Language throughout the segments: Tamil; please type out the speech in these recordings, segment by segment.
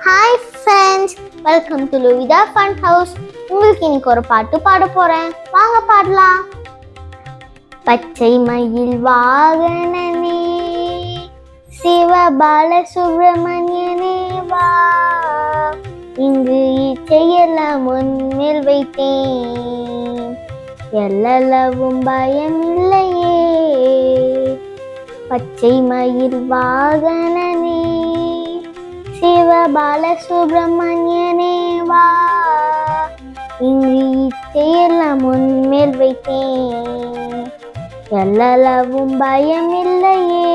Hi friends, welcome to Luvitha fun house. உங்களுக்கு இன்னைக்கு ஒரு பாட்டு பாட போறேன், வாங்க பாடலாம். பச்சை மயில் வாகனனே, சிவபால சுப்பிரமணியனே வா, இங்கு இச்சையெல்லாம் முன்மேல் வைத்தேன், எல்லளவும் பயம் இல்லையே. பச்சை மயில் வாகனனே, சிவபால சுப்பிரமணியனே வா, இங்கு இச்சையெல்லாம் முன்மேல் வைத்தேன், எல்லளவும் பயம் இல்லையே.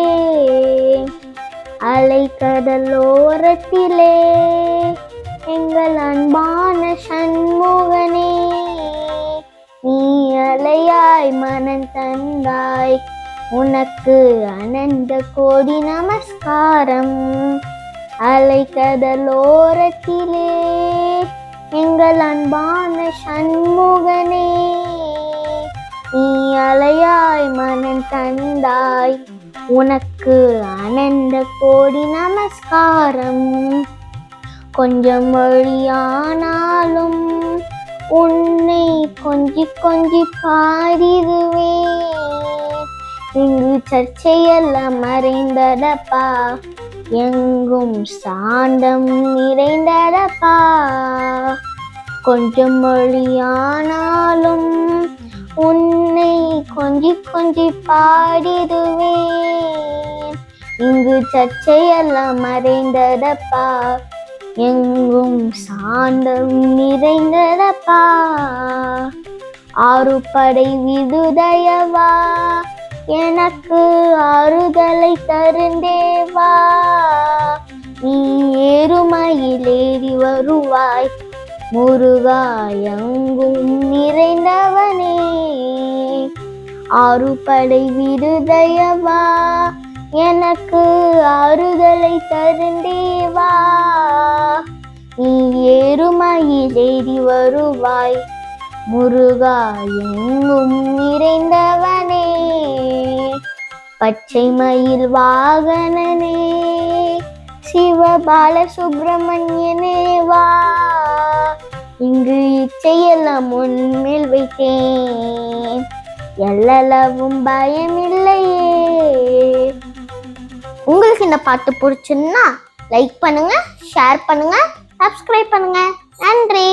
அலைக்கடலோரத்திலே எங்கள் அன்பான சண்முகனே, நீ அலையாய் மனம் தந்தாய், உனக்கு அனந்த கோடி நமஸ்காரம். அலைக்கடலோரத்திலே எங்கள் அன்பான சண்முகனே, நீ அலையாய் மனம் தந்தாய், உனக்கு அனந்த கோடி நமஸ்காரம். கொஞ்சம் வழியானாலும் உன்னை கொஞ்சி கொஞ்சி பாடிடுவேன், இங்கு சர்ச்சையெல்லாம் மறைந்தடப்பா, எங்கும் சாந்தம் நிறைந்தடப்பா. கொஞ்சம் மொழியானாலும் உன்னை கொஞ்சி கொஞ்சி பாடிடுவேன், இங்கு சர்ச்சையெல்லாம் மறைந்தடப்பா, எங்கும் சாந்தம் நிறைந்தடப்பா. ஆறு படை விடுதயவா, எனக்கு ஆறுதலை தருந்தேவா, நீ ஏறுமையில் ஏறி வருவாய், முருகா எங்கும் நிறைந்தவனே. ஆறு படை விடுதயவா, எனக்கு ஆறுதலை தருந்தேவா, நீ ஏறுமையில் ஏறி வருவாய், முருகா எங்கும் நிறைந்தவனே. பச்சை மயில் வாகனனே, சிவபால சுப்பிரமணியனே வா, இங்கு இச்சையெல்லாம் முன்மேல் வைத்தேன், எல்லளவும் பயம் இல்லையே. உங்களுக்கு இந்த பாட்டு பிடிச்சுன்னா லைக் பண்ணுங்க, ஷேர் பண்ணுங்க, சப்ஸ்கிரைப் பண்ணுங்க. நன்றி.